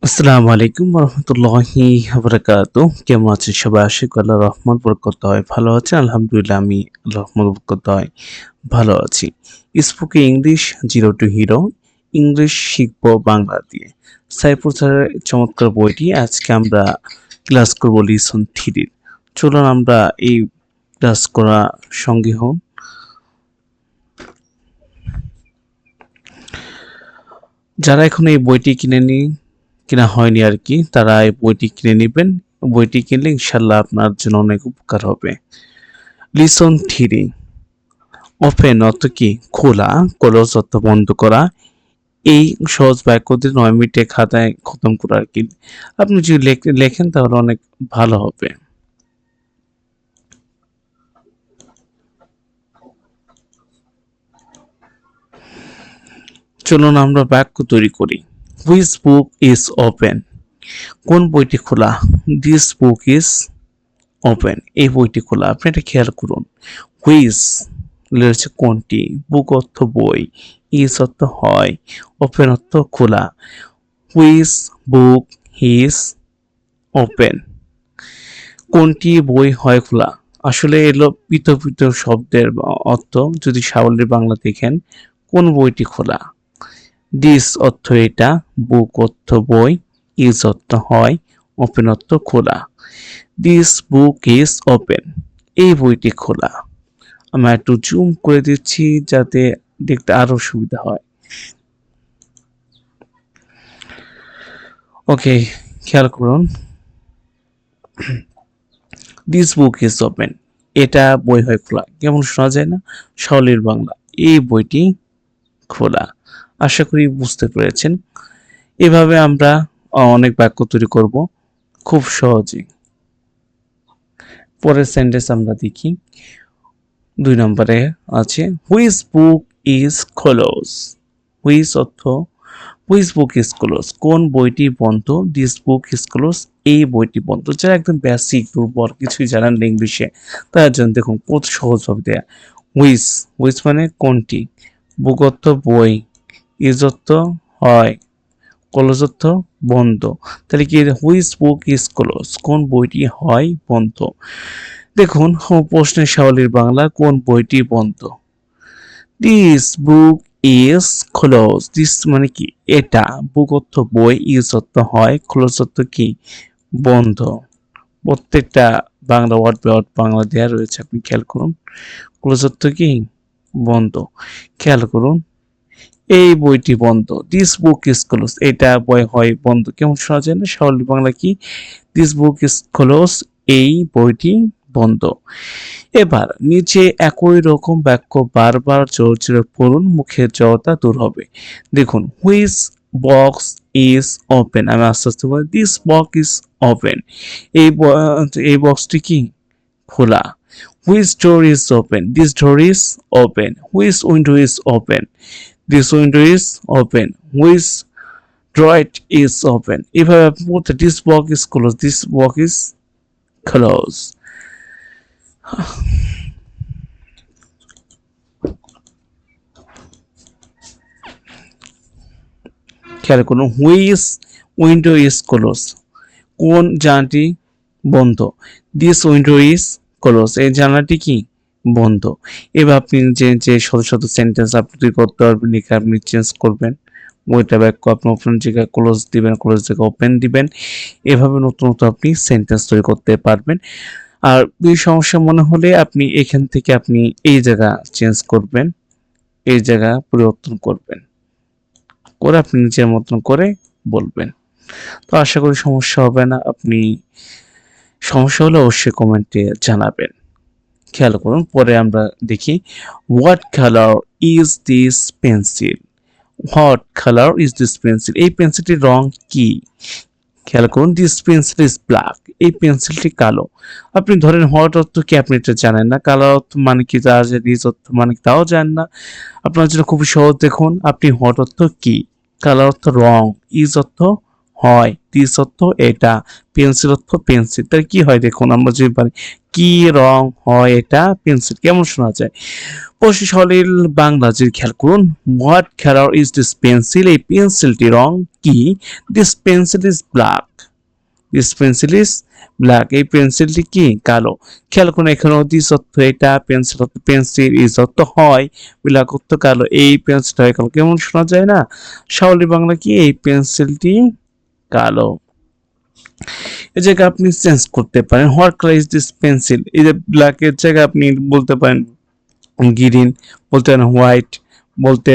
আসসালামু আলাইকুম রহমতুল্লাহি বারাকাতু। কেমন আছেন সবাই? আশা করি আল্লাহর রহমত বরকত হয় ভালো আছেন। আলহামদুলিল্লাহ আমি আল্লাহর রহমত বরকত হয় ভালো আছি। Spoken English zero to hero English শিখবো বাংলা দিয়ে। সাইফুর স্যারের চমৎকার বইটি আজকে আমরা ক্লাস করব লিসন 3। চলুন আমরা এই ক্লাস করা সঙ্গী হন। যারা এখন এই বইটি কিনা হয়নি আর কি, তারা এই বইটি কিনে নেবেন। বইটি কিনলে ইনশাল্লাহ আপনার জন্য অনেক উপকার হবে। লিসন 3 ওপেন অর্থ কি? খোলা, ক্লোজ অর্থ বন্ধ করা। এই সহজ বাক্যটি 9 মিনিটে খাতায় খতম করা আর কি। আপনি যদি লেখেন তাহলে অনেক ভালো হবে। চলুন আমরা বাক্য তৈরি করি। Which book is open? কোন বইটি খোলা? This book is open. এই বইটি খোলা। আপনি এটা খেয়াল করুন। হুইচ রয়েছে কোনটি, বুক অর্থ বই, ইজ অর্থ হয়, ওপেন অর্থ খোলা। Which book is open. কোনটি বই হয় খোলা? আসলে এলো পৃথক পৃথক শব্দের অর্থ। যদি সাবলীল বাংলা দেখেন, কোন বইটি খোলা? দিস অর্থ এটা, বুক অর্থ বই, ইজ অর্থ হয়, ওপেন অর্থ খোলা। This book is open. এই বইটি খোলা। আমি একটু জুম করে দিচ্ছি যাতে দেখতে আরো সুবিধা হয়। ওকে, খেয়াল করুন। This book is open. এটা বই হয় খোলা। কেমন শোনা যায় না? সাবলীল বাংলা। এই বইটি খোলা। আশা করি বুঝতে পেরেছেন। এভাবে আমরা অনেক বাক্য তৈরি করব খুব সহজেই। পরের সেন্টেন্স আমরা দেখি। 2 নম্বরে আছে which book is close. Which অর্থ হুইচ বুক ইজ ক্লোজ, কোন বইটি বন্ধ। দিস বুক ইজ ক্লোজ, এই বইটি বন্ধ। যারা একদম বেসিক দুর্বল কিছুই জানেন না ইংলিশে, তার জন্য দেখুন কত সহজভাবে দেয়া। হুইচ, হুইচ মানে কোনটি, বুক অর্থ বই, ইজ অর্থ হয়, ক্লোজ অর্থ বন্ধ। তাহলে কি হুইচ বুক ইজ ক্লোজ, কোন বইটি হয় বন্ধ। দেখুন প্রশ্নের সাবলীল বাংলা, কোন বইটি বন্ধ। This book is close. This মানে কি? এটা। বুক অর্থ বই, ইজ অর্থ হয়, ক্লোজ অর্থ কি? বন্ধ। প্রত্যেকটা Bangla word by word Bangla দেওয়া রয়েছে, আপনি খেয়াল করুন। ক্লোজ অর্থ কি? বন্ধ। খেয়াল করুন, এই বইটি বন্ধ। দিস বুক ইজ ক্লোজ, এটা বই হয় বন্ধ। কেমন শোনা যায় না? সরল বাংলা কি? দিস বুক ইজ ক্লোজ, এই বইটি বন্ধ। এবার নিচে একই রকম বাক্য বারবার জোরে জোরে পড়ুন, মুখের জড়তা দূর হবে। দেখুন, হুইচ বক্স ইজ ওপেন। আমি আস্তে আস্তে বলি, দিস বক্স ইজ ওপেন। এই বক্সটি কি? খোলা। Which door is open? This door is open. Which window is open? This window is open. Which drawer is open. এভাবে আপনি বলতে, this box is close, this box is close. খেয়াল করুন, which window is close, কোন জানালাটি বন্ধ। This window is close, এই জানালাটি কি? বন্ধ। এবার আপনি যে যে শত শত সেন্টেন্স আপনি তৈরি করতে পারবেন, লিখে আপনি চেঞ্জ করবেন। বইটা বাক্য আপনি ওপেন জায়গায় ক্লোজ দিবেন, ক্লোজ জায়গায় ওপেন দিবেন। এভাবে নতুন নতুন আপনি সেন্টেন্স তৈরি করতে পারবেন। আর এই সমস্যা মনে হলে আপনি এখান থেকে আপনি এই জায়গা চেঞ্জ করবেন, এই জায়গা পরিবর্তন করবেন, করে আপনি নিজের মতন করে বলবেন। তো আশা করি সমস্যা হবে না। আপনি সমস্যা হলে অবশ্যই কমেন্টে জানাবেন। খেয়াল করুন, পরে আমরা দেখি। What colour is this pencil? What colour is this pencil? এই পেন্সিলটির রং কি? খেয়াল করুন, দিস পেন্সিল ইজ ব্ল্যাক। এই পেন্সিলটি কালো। আপনি ধরেন হোয়াট অর্থ কি আপনি এটা জানেন না, কালার অর্থ মানে কি তা নিজ অর্থ মানে কি তাও জানেন না। আপনার জন্য খুবই সহজ। দেখুন, আপনি হোয়াট অর্থ কি, কালার অর্থ রং, ইজ অর্থ হয়, দিস অর্থ এটা, পেন্সিল অর্থ পেন্সিল। তাহলে কি হয় দেখুন, আমরা যদি পারি কি রং হয় এটা? পেন্সিল। কেমন শোনা যায়? পশু সলিল বাংলাদেশ খেয়াল করুন। What colour is this pencil? এই পেন্সিলটি রং কি? This pencil is black. This pencil is black. এই পেন্সিলটি কি? কালো। খেয়াল করুন এখানে দিস অর্থ এটা, পেন্সিল অর্থ পেন্সিল, ইজ অর্থ হয়, ব্ল্যাক অর্থ কালো। এই পেন্সিলটা হয় কালো। কেমন শোনা যায় না? সরল বাংলা কি? এই পেন্সিলটি কালো। এই জায়গায় আপনি চেঞ্জ করতে পারেন। What colour is this pencil? এই যে ব্ল্যাকের জায়গায় আপনি বলতে পারেন গ্রিন, বলতে পারেন হোয়াইট, বলতে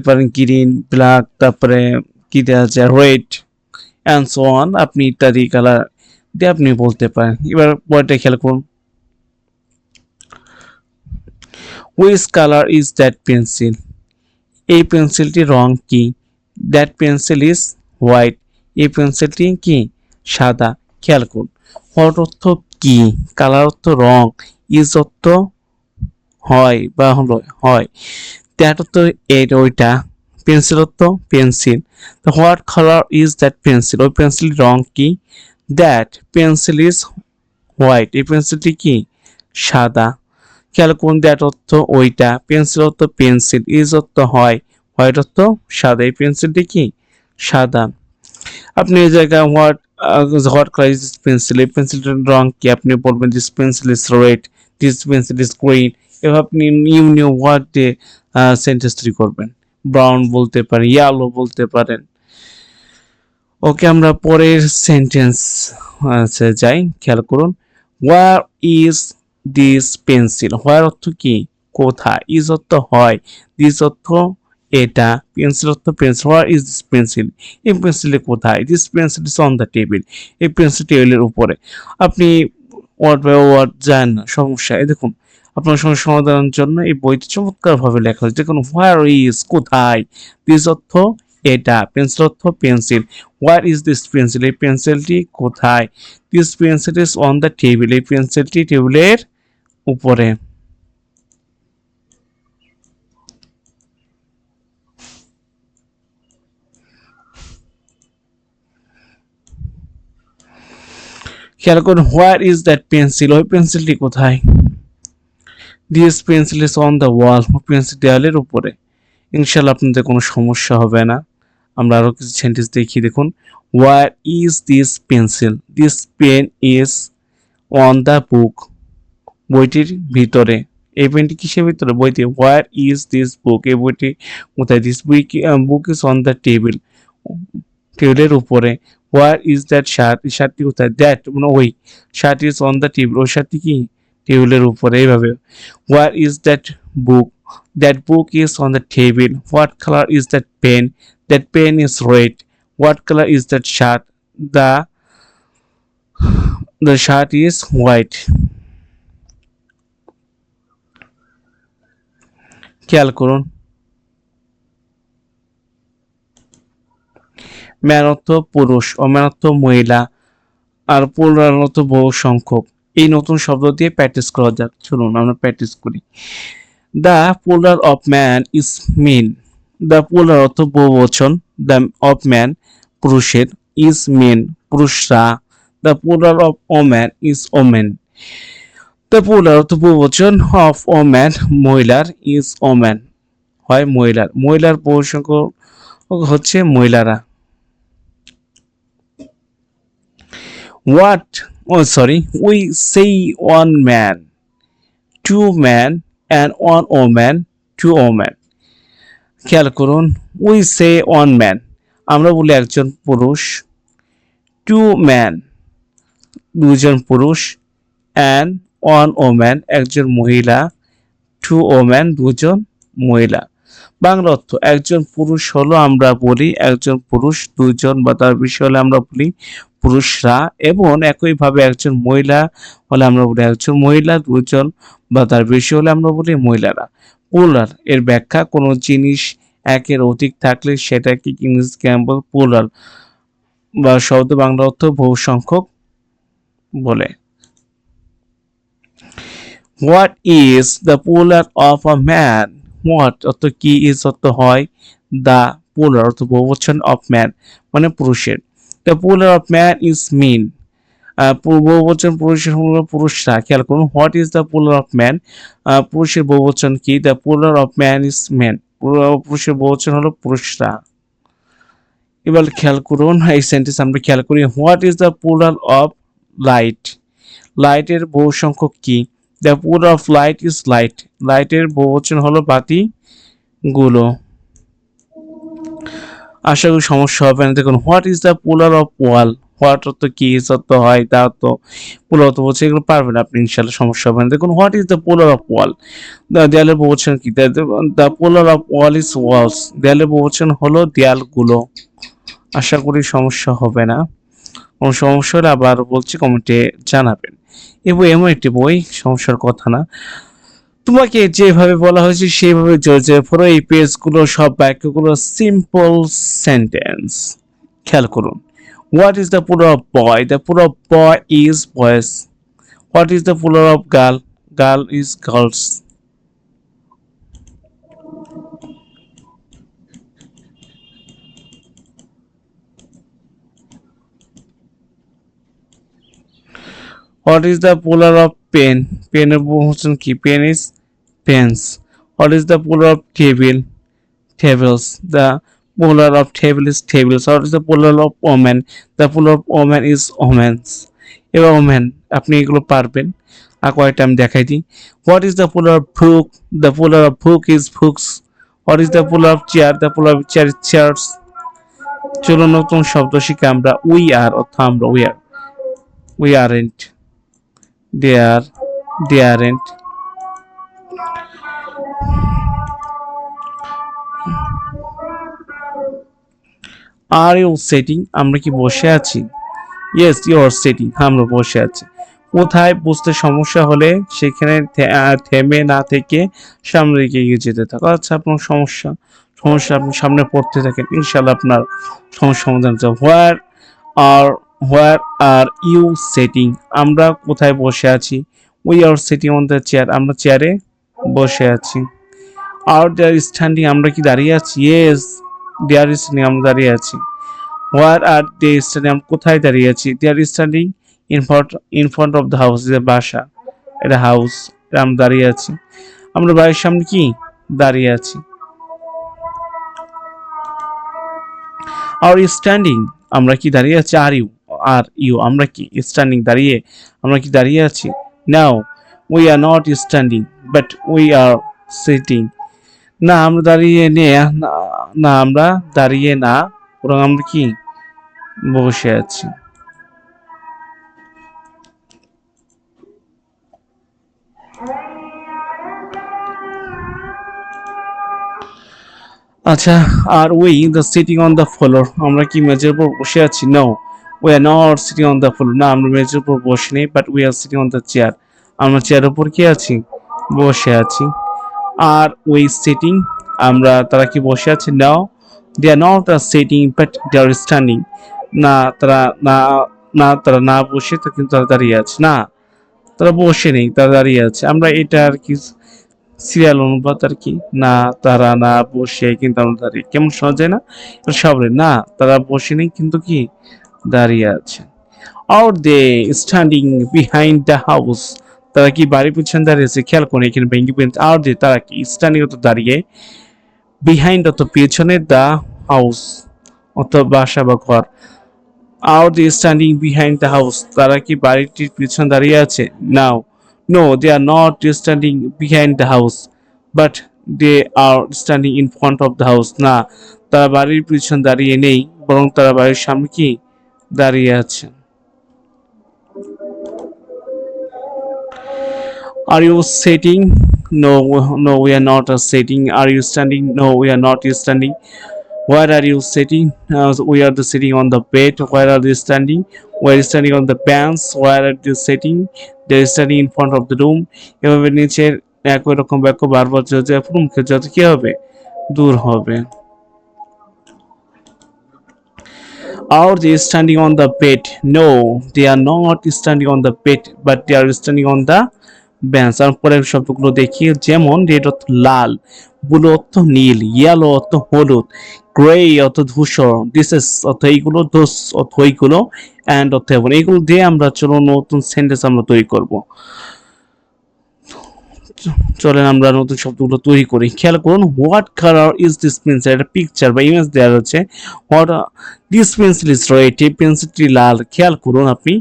পারেন গ্রিন, ব্ল্যাক, তারপরে কি দেওয়া যায় রেড অ্যান্ড সো অন। আপনি ইত্যাদি কালার দিয়ে আপনি বলতে পারেন। এবার পরেরটা খেয়াল করুন। Which colour is that pencil? এই পেন্সিলটির রং কি? That pencil is white. এই পেন্সিলটি কি? সাদা। খেয়াল করুন হোয়াট অর্থ কি, কালার অর্থ রং, ইজ অর্থ হয় বা হলো হয়, দ্যাট অর্থ ওইটা, পেন্সিল অর্থ পেন্সিল। তো what colour is that pencil? ওই পেন্সিলের রং কি? That pencil is white. এই পেন্সিলটি কি? সাদা। খেয়াল করুন দ্যাট অর্থ ওইটা, পেন্সিল অর্থ পেন্সিল, ইজ অর্থ হয়, হোয়াইট অর্থ সাদা। এই পেন্সিলটি কি? সাদা। আপনি এই জায়গায় what colour is this pencil? এই পেন্সিলটার রং কি? আপনি বলবেন this pencil is red, this pencil is green. এভাবে আপনি নিউ ওয়ার্ড দিয়ে সেন্টেন্স তৈরি করবেন। ব্রাউন বলতে পারেন, ইয়েলো বলতে পারেন। ওকে, আমরা পরের সেন্টেন্স যাই। খেয়াল করুন ওয়ার ইজ দিস পেন্সিল? হোয়ার অর্থ কি? কোথায়। ইজ অর্থ হয়, দিস অর্থ এটা, পেন্সিল অর্থ pencil. Where is this pencil? এই পেন্সিলটি কোথায়? This pencil is on the table. এই পেন্সিল টেবিলের উপরে। আপনি ওয়ার্ড বাই ওয়ার্ড যান না, সমস্যা। এই দেখুন আপনার সমস্যা সমাধানের জন্য এই বইটি চমৎকার ভাবে লেখা হয়েছে। দেখুন হোয়ার ইজ কোথায়, দিস অর্থ এটা, পেন্সিল অর্থ pencil. Where is this pencil? এই পেন্সিলটি কোথায়? This pencil is on the table. এই পেন্সিলটি টেবিলের উপরে। খেয়াল করুন হোয়ার ইজ দ্যাট পেন্সিল? ওই পেন্সিলটি কোথায়? This pencil is on the wall. Pencil দেওয়ালের উপরে। ইনশাল্লাহ আপনাদের কোনো সমস্যা হবে না। আমরা আরো কিছু সেন্টেন্স দেখি। দেখুন where is this pencil? This pen is on the book. বইটির ভিতরে। এই পেনটি কিসের ভিতরে? বইতে। Where is this book? এই বইটি কোথায়? This book is on the table. টেবিলের উপরে। Where is that shirt? এই শার্টটি কোথায়? দ্যাট মানে ওই, shirt is on the table. ওই শার্টটি কি? টেবিলের উপরে। এইভাবে where is that book? That book is on the table. What colour is that pen? That pen is red. What colour is that shirt? The shirt is white. খেয়াল করুন man অর্থ পুরুষ, ওম্যান অর্থ মহিলা, আর প্লুরাল অর্থ বহু সংখ্যক। এই নতুন শব্দ দিয়ে প্র্যাকটিস করা যাক। চলুন আমরা প্র্যাকটিস করি। The plural of man is men. The plural অর্থ বহুবচন, দ্য অফ ম্যান পুরুষের, ইজ মেন পুরুষরা। The plural of woman is women. The plural অর্থ বহুবচন অফ ওম্যান মহিলার, ইজ ওম্যান হয় মহিলার। মহিলার বহু সংখ্যক হচ্ছে মহিলারা। What? Oh, sorry. We say one man, two men, and one woman, two women. খেয়াল করুন we say one man, আমরা বলি একজন পুরুষ, two men, দুজন পুরুষ, and one woman, একজন মহিলা, two women, দুজন মহিলা। বাংলা অর্থ একজন পুরুষ হলো আমরা বলি একজন পুরুষ, দুজন বা তার বেশি হলে আমরা বলি পুরুষরা, এবং একইভাবে একজন মহিলা হলে আমরা বলি একজন মহিলা, দুজন বা তার বেশি হলে আমরা বলি মহিলারা। প্লুরাল এর ব্যাখ্যা কোনো জিনিস একের অধিক থাকলে সেটাকে ইংরেজিতে আমরা প্লুরাল বা শব্দ বাংলা অর্থ বহু সংখ্যক বলে। What is the plural of a man? What অর্থ কি, ইজ অর্থ হয়, দ্য প্লুরাল অর্থ বহুবচন, অফ ম্যান মানে পুরুষের। The plural of man is men. বহুবচন পুরুষের হলো পুরুষরা। খেয়াল করুন, what is the plural of man, পুরুষের বহুবচন কি? The plural of man is men. পুরুষের বহুবচন হলো পুরুষরা। এবার খেয়াল করুন এই সেন্টেন্স আমরা খেয়াল করি, what is the plural of light, লাইটের বহু সংখ্যক কি? The plural of light is light, লাইটের বহুবচন হলো বাতি গুলো। আশা করি সমস্যা হবে না। দেখুন, what is the plural of wall, what অর্থ কি, অর্থ হয়, তা অর্থ পোলার অর্থ বলছে, এগুলো পারবেন আপনি ইনশাল্লাহ, সমস্যা হবে না। দেখুন, what is the plural of wall, দেয়ালের বহুবচন কি? The plural of wall is walls, দেয়ালের বহুবচন হলো দেয়ালগুলো। আশা করি সমস্যা হবে না। কোনো সমস্যা হলে আবার বলছি কমেন্টে জানাবেন। এই বই এমন একটি বই, সমস্যার কথা না। তোমাকে যেভাবে বলা হয়েছে সেইভাবে জর্জে পড়ো। এই পেজগুলো সব বাক্যগুলো সিম্পল সেন্টেন্স। খেয়াল করুন, what is the plural of boy, the plural of boy is boys. What is the plural of girl, girl is girls. What is the plural of pen, পেনের বহুবচন কি? Pen is pens. What is the plural of table, tables. The polar of table is tables. What is the polar of woman? The polar of woman is women's. এবার woman আপনি এগুলো পারবেন। আর কয়েকটা আমি দেখাই দিই। What is the polar of book? The polar of book is books. What is the polar of chair? The polar of chair is chairs. চলো নতুন শব্দ শিখে আমরা। We are অর্থ আমরা, we are, we aren't, they are, they aren't. Are you sitting, আমরা কি বসে আছি? ইয়েস ইউ আর সিটিং, আমরা বসে আছি। কোথায় বুঝতে সমস্যা হলে সেখানে থেমে না থেকে সামনে দিকে এগিয়ে যেতে থাকো। আচ্ছা, আপনার সমস্যা সমস্যা আপনি সামনে পড়তে থাকেন, ইনশাল্লাহ আপনার সমস্যা সমাধান হবে। আর হোয়ার আর ইউ সেটিং, আমরা কোথায় বসে আছি? We are sitting on the chair, আমরা চেয়ারে বসে আছি। আর দেয়ার স্ট্যান্ডিং, আমরা কি দাঁড়িয়ে আছি? ইয়েস দেয়ার স্ট্যান্ডিং, আমরা দাঁড়িয়ে আছি। হোয়ার আর দে স্ট্যান্ডিং, আমরা কোথায় দাঁড়িয়ে আছি? They are standing in front of the house, যে বাসা, এটা হাউস, এটা আমরা দাঁড়িয়ে আছি। আমরা বাড়ির সামনে কি দাঁড়িয়ে আছি। আর স্ট্যান্ডিং, আমরা কি দাঁড়িয়ে আছি? আর ইউ আমরা কি স্ট্যান্ডিং দাঁড়িয়ে, আমরা কি দাঁড়িয়ে আছি? Now we are not standing but we are sitting, না আমরা দাঁড়িয়ে নে, না আমরা দাঁড়িয়ে না, বরং আমরা কি বসে আছি। আচ্ছা, are we the sitting on the floor, আমরা কি মেঝের উপর বসে আছি? No we are not sitting on the floor, না আমরা মেঝের উপর বসে নেই, but we are sitting on the chair, আমরা চেয়ারের উপর কি আছি? বসে আছি। আর উই সিটিং, আমরা তারা কি বসে আছে? Now they are not sitting but they are standing, না তারা না, না তারা না বসে তো কিন্তু তারা দাঁড়িয়ে আছে, না তারা বসে নেই, তারা দাঁড়িয়ে আছে। আমরা এটা আর কি সিরিয়াল অনুপাত আর কি, না তারা না বসে কিন্তু আমরা দাঁড়িয়ে, কেমন শোনা যায় না? সবাই না তারা বসে নেই কিন্তু কি দাঁড়িয়ে আছে। আর they standing behind the house, তারা কি বাড়ির পিছনে দাঁড়িয়ে আছে? খেয়াল করুন এখানে ভেঙ্গি পেন। আর দে তারা কি স্ট্যান্ডিং অত দাঁড়িয়ে, বিহাইন্ড অত পেছনে, দ্য হাউস অত বাসা বা ঘর। Are they standing behind the house, তারা কি বাড়িটির পিছনে দাঁড়িয়ে আছে? Now no they are not standing behind the house but they are standing in front of the house, না তারা বাড়ির পিছনে দাঁড়িয়ে নেই, বরং তারা বাড়ির সামনে কি দাঁড়িয়ে আছে। Are you sitting? No, no, we are not sitting. Are you standing? No, we are not standing. Where are you sitting? We are the sitting on the bed. Where are they standing? We are standing on the bench. Where are they sitting? They are standing in front of the room. এভাবে নিচের একই রকম বাক্য বারবার যদি মুখে যত কি হবে দূর হবে। Are they standing on the bed? No, they are not standing on the bed, but they are standing on the bench. আর পরের শব্দগুলো দেখি, যেমন রেড অর্থ লাল, ব্লু অর্থ নীল, ইয়েলো অর্থ হলুদ, গ্রে অর্থ ধূসর, দিস ইজ অর্থ এইগুলো, দোস অর্থ এইগুলো, অ্যান্ড অর্থ এবং, এইগুলো দিয়ে আমরা চলো নতুন সেন্টেন্স আমরা তৈরি করব। চলেন আমরা নতুন শব্দগুলো তৈরি করি। খেয়াল করুন, what colour is this pencil, একটা পিকচার বা ইমেজ দেওয়া রয়েছে। What this pencil is red, এই পেন্সিলটি লাল। খেয়াল করুন আপনি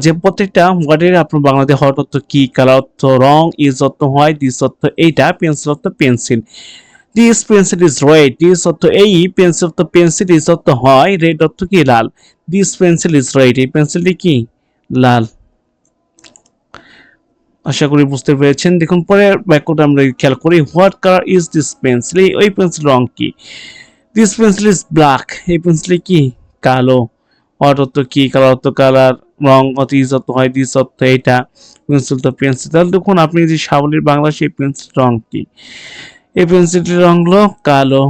যে প্রত্যেকটা ওয়ার্ডের আপনার বাংলাতে হট অর্থ কি, কালার অর্থ রং, ইজ অর্থ হয়, দিস অর্থ এইটা, পেন্সিল অর্থ pencil. This pencil is red, this অর্থ এই, পেন্সিল অর্থ পেন্সিল, ইজ অর্থ হয়, রেড অর্থ কি লাল। দিস পেন্সিল ইজ রেড, এই পেন্সিলটি কি লাল। আশা করি বুঝতে পেরেছেন। দেখুন পরের বাক্যটা আমরা খেয়াল করি, what colour is this pencil, ওই পেন্সিল রং কি। দিস পেন্সিল ইজ ব্ল্যাক, এই পেন্সিল কি কালো। হোয়াট অর্থ কি, কালার অর্থ কালার, রং অর্থ ইজ অর্থ হয়, দিস অর্থ এটা, পেন্সিল তো পেন্সিল। তাহলে দেখুন আপনি যে সাবলীর বাংলা, সেই পেন্সিল রং কি, এই পেন্সিলটির রং হলো কালো।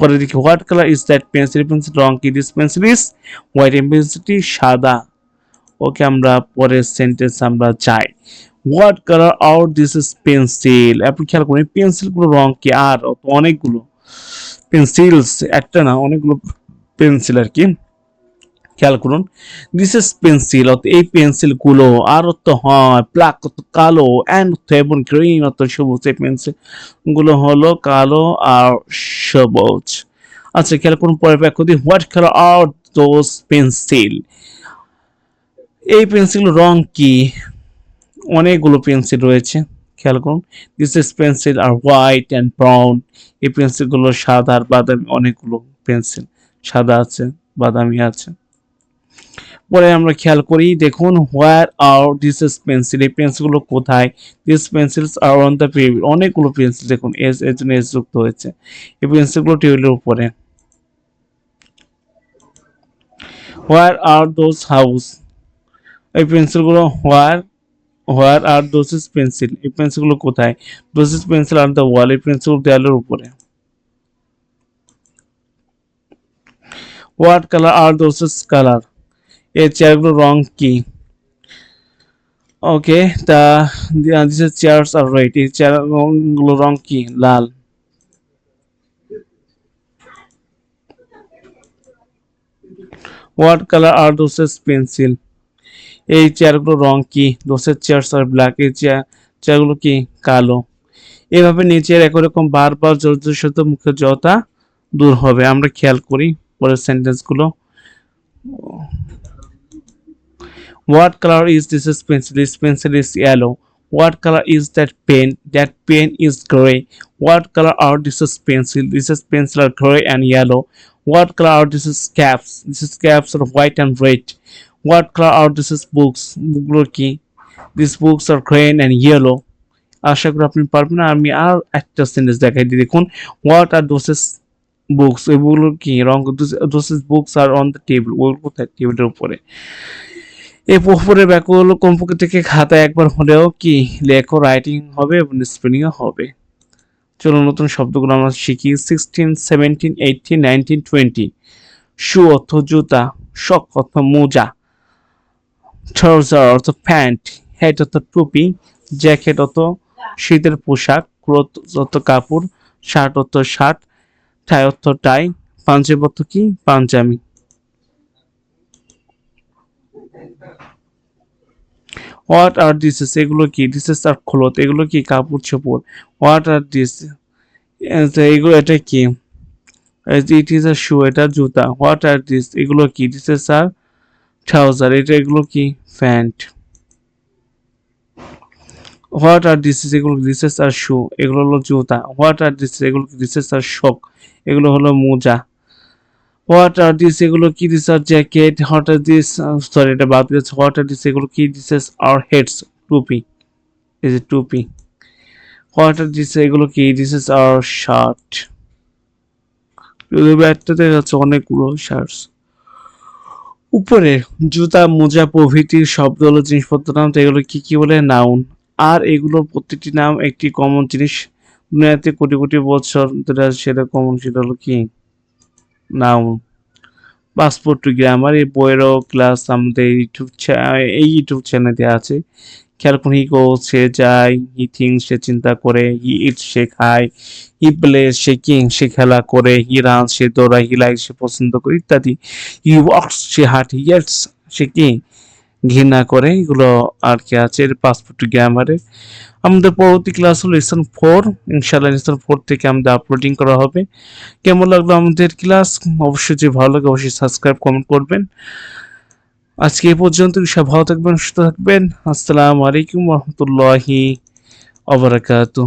পরে দেখি, what colour is that pencil, pencil রং কি, দিস পেন্সিল ইজ হোয়াইট, এই পেন্সিলটি সাদা। ওকে, আমরা পরের সেন্টেন্স আমরা যাই। What colour out this is pencil, আপনি খেয়াল করুন পেন্সিল গুলো রং কি, আর অনেকগুলো পেন্সিলস, একটা না অনেকগুলো পেন্সিল আর কি। খেয়াল করুন, দিস ইজ পেন্সিল অর্থ এই পেন্সিল গুলো, আর অর্থ হয়, ব্ল্যাক অর্থ কালো, অ্যান্ড অর্থ এবং, গ্রিন অর্থ সবুজ, এই পেন্সিল গুলো হলো কালো আর সবুজ। আচ্ছা খেয়াল করুন পরের বাক্য দিয়ে, what colour are those pencil, এই পেন্সিল রং কি, অনেকগুলো পেন্সিল রয়েছে। খেয়াল করুন, this is pencil are white and brown, এই পেন্সিল গুলো সাদা আর বাদামি, অনেকগুলো পেন্সিল সাদা আছে, বাদামি আছে। পরে আমরা খেয়াল করি, দেখুন where are this is pencil, এই পেন্সিল গুলো কোথায়, this pencils are on the table, অনেকগুলো পেন্সিল, দেখুন এস এর জন্য এস যুক্ত হয়েছে, এই পেন্সিল গুলো টেবিলের উপরে। হোয়ার আর দোজ হাউস, এই পেন্সিল গুলো where, where are those is pencil, এই পেন্সিল গুলো কোথায়, those is pencil are the wall, এই পেন্সিল দেয়ালের উপরে। What colour are those is colour, এই চেয়ারগুলোর রং কি। ওকে, তা this is chairs are right, এই চেয়ারগুলোর রং কি লাল। What colour are those is pencil, এই চেয়ারগুলোর রং কি, দোসের চেয়ারস আর ব্ল্যাক, এই চেয়ারগুলো কি কালো। এভাবে নিচের একই রকম বারবার জোর সাথে মুখে জড়তা দূর হবে। আমরা খেয়াল করি পরের সেন্টেন্স গুলো। What colour is this is pencil, this pencil is yellow. What colour is that pen, that pen is grey. What colour are this is pencil, this is pencil are grey and yellow. What colour are this is caps, this is caps are white and red. What colour are this is books, বুকগুলো কি, this books are green and yellow. আশা করি আপনি পারবেন। আমি আর একটা sentence দেখাই দিই, দেখুন হোয়াট আর দোসেস বুকস, এগুলো কি রং, those is books are on the table, ওগুলো কোথায় টেবিলের উপরে। এই উপরের বাক্যগুলো কমপক্ষে থেকে খাতায় একবার হলেও কি লেখো, রাইটিং হবে এবং স্পেলিংও হবে। চলো নতুন শব্দগুলো আমরা শিখি। 16, 17, 18, 19, 20। শু অর্থ জুতা, শক অর্থ মোজা, ট্রাউজার অর্থ প্যান্ট, হ্যাট অর্থ টুপি, জ্যাকেট অর্থ শীতের পোশাক, ক্লোথ অর্থ কাপড়, শার্ট অর্থ শার্ট, টাই অর্থ টাই, পাঞ্জাবি অর্থ কি পাঞ্জাবি। হোয়াট আর দিসেস, এগুলো কি, দিসেস আর ক্লোথ, এগুলো কি কাপড় চোপড়। হোয়াট আর দিস, এগুলো এটা কি, ইট ইজ আ শু, এটা জুতা। হোয়াট আর দিস, এগুলো কি, দিসেস আর ট্রাউজার, এটা এগুলো কি প্যান্ট। হোয়াট আর দিসেস, এগুলো দিসেস আর শু, এগুলো হলো জুতা। হোয়াট আর দিস, এগুলো দিসেস আর শক, এগুলো হলো মোজা। হোয়াট আর দিস, এগুলো কি, this are jacket. What are this, sorry এটা বাদ দিয়েছে। হোয়াট আর দিস, এগুলো কি, দিসেস আর হেডস, টুপি, এই যে টুপি। হোয়াট আর দিস, এগুলো কি, দিসেস আর শার্ট, একটাতে আছে অনেকগুলো শার্টস। উপরে জুতা, মোজা প্রভৃতির শব্দ হলো জিনিসপত্র নাম, তো এগুলো কি কি বলে, নাউন। আর এগুলোর প্রত্যেকটি নাম একটি কমন জিনিস, দুনিয়াতে কোটি কোটি বছর ধরে সেটা কমন, সেটা হলো কি নাউন। পাসপোর্ট টু গ্রামার, এই বইয়েরও ক্লাস আমাদের এই ইউটিউব চ্যানেলে আছে, খেয়াল করুন, হি গোস সে যায়, হি থিঙ্কস সে চিন্তা করে, হি ইটস সে খায়, হি প্লেস সে সে খেলা করে, হি রান সে দৌড়ায়, হি লাইক সে পছন্দ করে ইত্যাদি। হি ওয়াক্স সে হাঁটে, হি হেটস সে ঘৃণা করে। এগুলো আর কি আছে পাসপোর্ট গ্রামারে। আমাদের পরবর্তী ক্লাস হলো লেসন 4। ইনশাআল্লাহ লেসন 4 থেকে আমাদের আপলোডিং করা হবে। কেমন লাগলো আমাদের ক্লাস? অবশ্যই যদি ভালো লাগে অবশ্যই সাবস্ক্রাইব কমেন্ট করবেন। আজকে এই পর্যন্ত, সব ভালো থাকবেন, সুস্থ থাকবেন। আসসালামু আলাইকুম রহমতুল্লাহি ওয়া বারাকাতুহু।